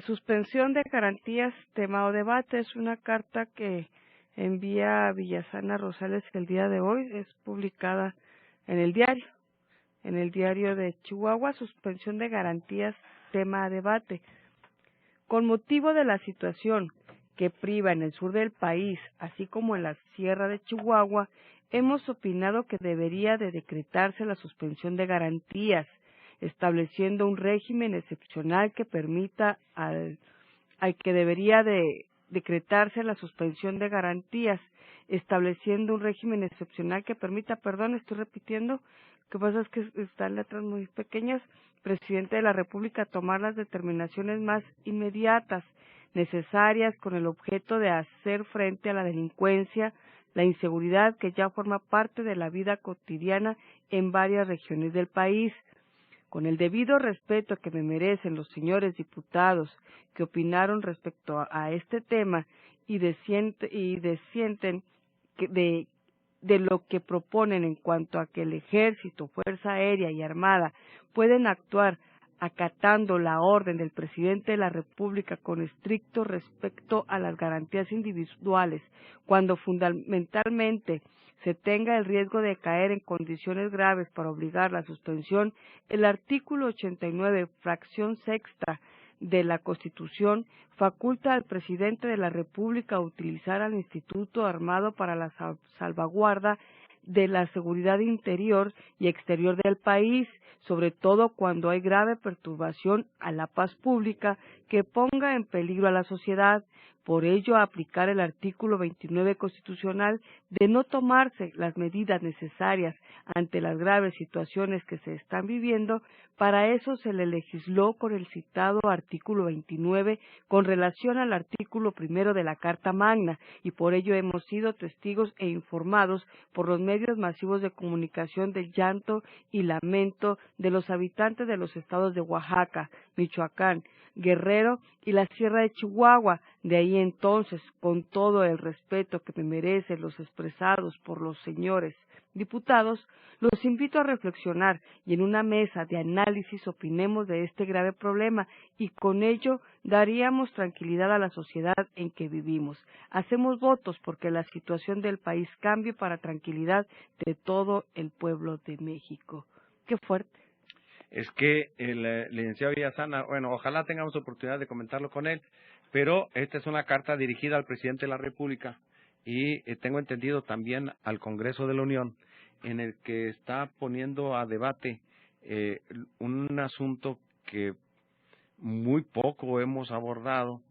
Suspensión de garantías, tema o debate, es una carta que envía Villasana Rosales el día de hoy, es publicada en el diario de Chihuahua, suspensión de garantías, tema a debate. Con motivo de la situación que priva en el sur del país, así como en la sierra de Chihuahua, hemos opinado que debería de decretarse la suspensión de garantías, estableciendo un régimen excepcional que permita al que debería de decretarse la suspensión de garantías, estableciendo un régimen excepcional que permita, perdón, estoy repitiendo, lo que pasa es que están letras muy pequeñas, presidente de la República tomar las determinaciones más inmediatas, necesarias con el objeto de hacer frente a la delincuencia, la inseguridad que ya forma parte de la vida cotidiana en varias regiones del país. Con el debido respeto que me merecen los señores diputados que opinaron respecto a este tema y desienten de lo que proponen en cuanto a que el Ejército, Fuerza Aérea y Armada pueden actuar acatando la orden del Presidente de la República con estricto respecto a las garantías individuales, cuando fundamentalmente se tenga el riesgo de caer en condiciones graves para obligar la suspensión, el artículo 89, fracción sexta de la Constitución, faculta al Presidente de la República a utilizar al Instituto Armado para la salvaguarda de la seguridad interior y exterior del país, sobre todo cuando hay grave perturbación a la paz pública que ponga en peligro a la sociedad. Por ello, aplicar el artículo 29 constitucional de no tomarse las medidas necesarias ante las graves situaciones que se están viviendo, para eso se le legisló con el citado artículo 29 con relación al artículo primero de la Carta Magna, y por ello hemos sido testigos e informados por los medios masivos de comunicación del llanto y lamento de los habitantes de los estados de Oaxaca, Michoacán, Guerrero y la Sierra de Chihuahua. De ahí entonces, con todo el respeto que me merecen los expresados por los señores diputados, los invito a reflexionar y en una mesa de análisis opinemos de este grave problema y con ello daríamos tranquilidad a la sociedad en que vivimos. Hacemos votos porque la situación del país cambie para tranquilidad de todo el pueblo de México. Qué fuerte. Es que el licenciado Villasana, bueno, ojalá tengamos oportunidad de comentarlo con él, pero esta es una carta dirigida al presidente de la República y tengo entendido también al Congreso de la Unión, en el que está poniendo a debate un asunto que muy poco hemos abordado,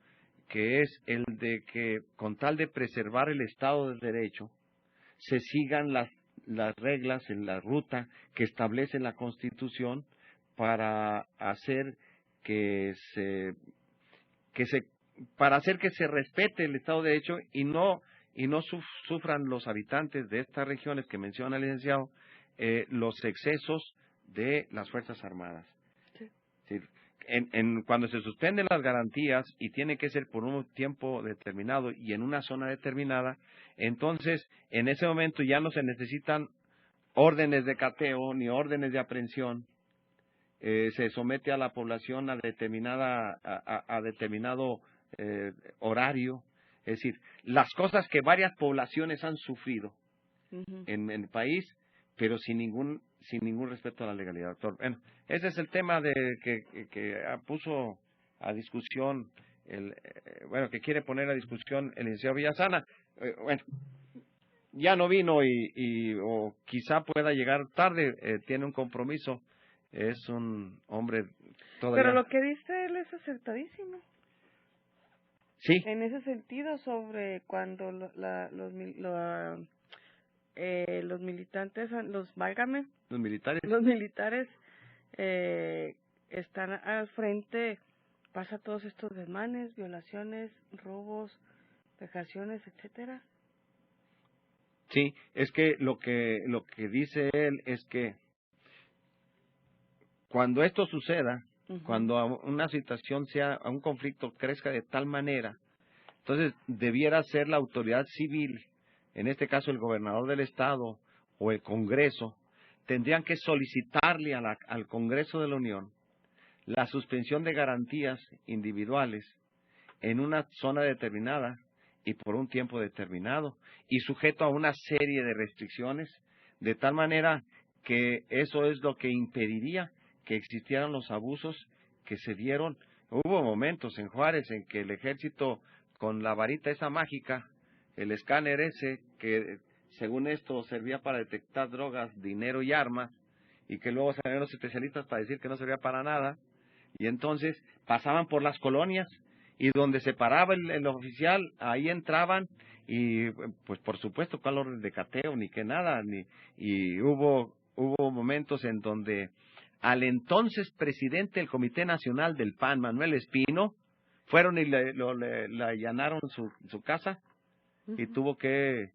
que es el de que con tal de preservar el Estado de Derecho, se sigan las reglas en la ruta que establece la Constitución para hacer para hacer que se respete el Estado de Derecho y no sufran los habitantes de estas regiones que menciona el licenciado los excesos de las Fuerzas Armadas. Sí. Es decir, cuando se suspenden las garantías y tiene que ser por un tiempo determinado y en una zona determinada, entonces en ese momento ya no se necesitan órdenes de cateo ni órdenes de aprehensión. Se somete a la población a determinado horario. Es decir, las cosas que varias poblaciones han sufrido en el país, pero sin ningún respeto a la legalidad, doctor. Bueno, ese es el tema que puso a discusión, que quiere poner a discusión el licenciado Villasana. Bueno, ya no vino o quizá pueda llegar tarde, tiene un compromiso, es un hombre todavía. Pero lo que dice él es acertadísimo. Sí. En ese sentido, sobre cuando los militantes, los militares están al frente, pasa todos estos desmanes, violaciones, robos, vejaciones, etcétera. Sí, es que lo que dice él es que cuando esto suceda, cuando una situación un conflicto crezca de tal manera, entonces debiera ser la autoridad civil, en este caso el gobernador del estado o el Congreso, tendrían que solicitarle al Congreso de la Unión la suspensión de garantías individuales en una zona determinada y por un tiempo determinado y sujeto a una serie de restricciones, de tal manera que eso es lo que impediría que existieran los abusos que se dieron. Hubo momentos en Juárez en que el ejército, con la varita esa mágica, el escáner ese, que según esto servía para detectar drogas, dinero y armas, y que luego salieron los especialistas para decir que no servía para nada, y entonces pasaban por las colonias, y donde se paraba el oficial, ahí entraban, y pues por supuesto, ¿cuál orden de cateo? Ni que nada, y hubo momentos en donde al entonces presidente del Comité Nacional del PAN, Manuel Espino, fueron y le allanaron su casa, y tuvo que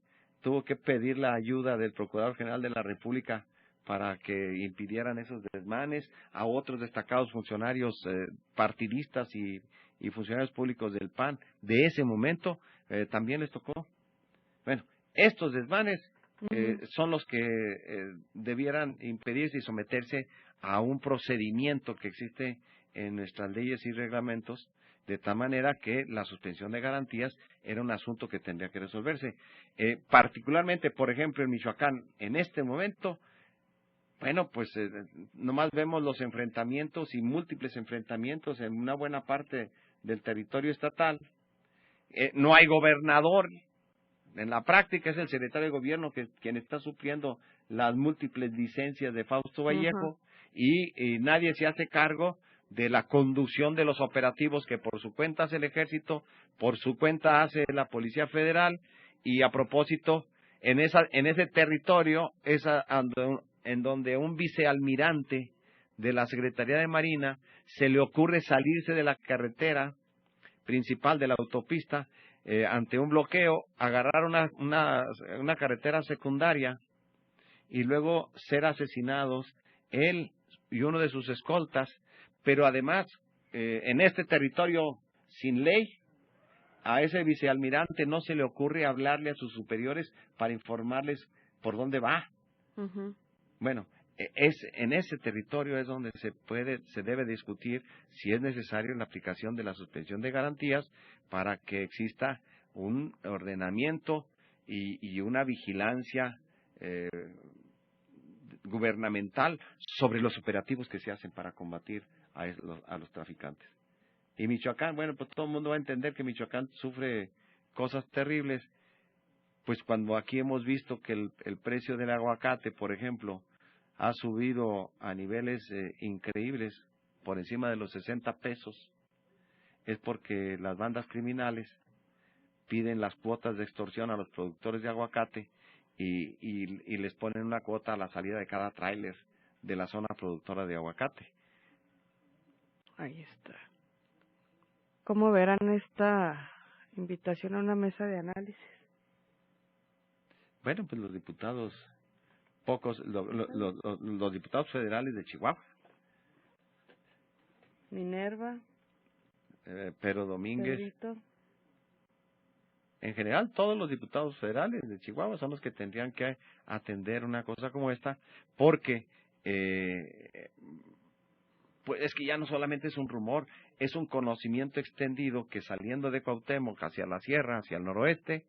pedir la ayuda del Procurador General de la República para que impidieran esos desmanes. A otros destacados funcionarios partidistas y funcionarios públicos del PAN de ese momento también les tocó. Bueno, estos desmanes son los que debieran impedirse y someterse a un procedimiento que existe en nuestras leyes y reglamentos, de tal manera que la suspensión de garantías era un asunto que tendría que resolverse. Particularmente, por ejemplo, en Michoacán, en este momento, bueno, pues nomás vemos los enfrentamientos y múltiples enfrentamientos en una buena parte del territorio estatal. No hay gobernador. En la práctica es el secretario de gobierno quien está supliendo las múltiples licencias de Fausto Vallejo, y nadie se hace cargo de la conducción de los operativos que por su cuenta hace el ejército, por su cuenta hace la Policía Federal, y a propósito, en ese territorio es en donde un vicealmirante de la Secretaría de Marina se le ocurre salirse de la carretera principal de la autopista ante un bloqueo, agarrar una carretera secundaria y luego ser asesinados él y uno de sus escoltas, pero además en este territorio sin ley, a ese vicealmirante no se le ocurre hablarle a sus superiores para informarles por dónde va. Bueno, en ese territorio es donde se debe discutir si es necesario la aplicación de la suspensión de garantías para que exista un ordenamiento y una vigilancia gubernamental sobre los operativos que se hacen para combatir a los traficantes. Y Michoacán, bueno, pues todo el mundo va a entender que Michoacán sufre cosas terribles, pues cuando aquí hemos visto que el precio del aguacate, por ejemplo, ha subido a niveles increíbles, por encima de los 60 pesos, es porque las bandas criminales piden las cuotas de extorsión a los productores de aguacate y les ponen una cuota a la salida de cada tráiler de la zona productora de aguacate. Ahí está. ¿Cómo verán esta invitación a una mesa de análisis? Bueno, pues los diputados, los diputados federales de Chihuahua. Minerva. Pero Domínguez. Pedrito. En general, todos los diputados federales de Chihuahua son los que tendrían que atender una cosa como esta, porque pues es que ya no solamente es un rumor, es un conocimiento extendido que saliendo de Cuauhtémoc hacia la sierra, hacia el noroeste,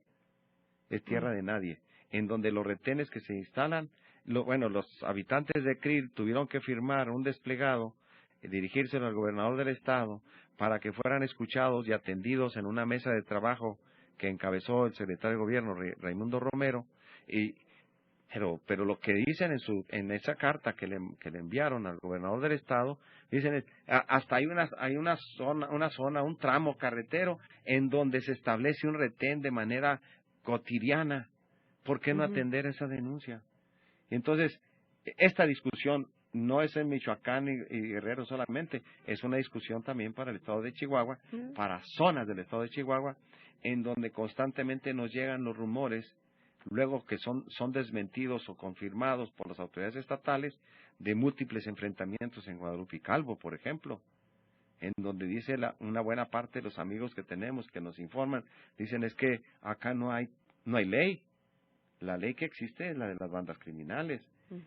es tierra de nadie, en donde los retenes que se instalan, los habitantes de Krill tuvieron que firmar un desplegado, dirigírselo al gobernador del estado, para que fueran escuchados y atendidos en una mesa de trabajo que encabezó el secretario de gobierno, Raimundo Romero, pero lo que dicen en esa carta que le enviaron al gobernador del estado, dicen hasta hay una zona, un tramo carretero en donde se establece un retén de manera cotidiana. ¿Por qué no atender esa denuncia? Entonces, esta discusión no es en Michoacán y Guerrero solamente, es una discusión también para el estado de Chihuahua, para zonas del estado de Chihuahua, en donde constantemente nos llegan los rumores, luego que son desmentidos o confirmados por las autoridades estatales, de múltiples enfrentamientos en Guadalupe y Calvo, por ejemplo, en donde dice una buena parte de los amigos que tenemos, que nos informan, dicen es que acá no hay ley, la ley que existe es la de las bandas criminales,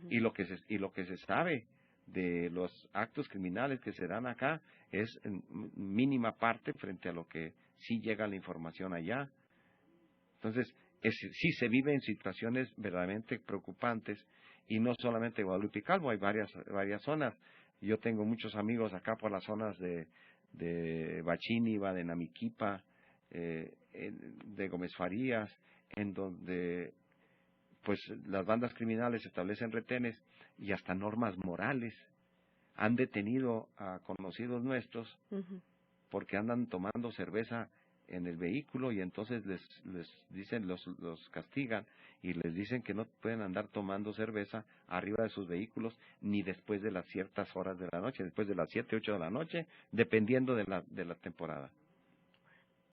y lo que se sabe de los actos criminales que se dan acá es en mínima parte frente a lo que sí llega la información allá. Entonces, sí se vive en situaciones verdaderamente preocupantes, y no solamente Guadalupe Calvo, hay varias zonas. Yo tengo muchos amigos acá por las zonas de Bachíniva, de Namiquipa, de Gómez Farías, en donde pues las bandas criminales establecen retenes y hasta normas morales. Han detenido a conocidos nuestros porque andan tomando cerveza en el vehículo, y entonces les dicen, los castigan y les dicen que no pueden andar tomando cerveza arriba de sus vehículos ni después de las ciertas horas de la noche, después de las 7, 8 de la noche, dependiendo de la temporada.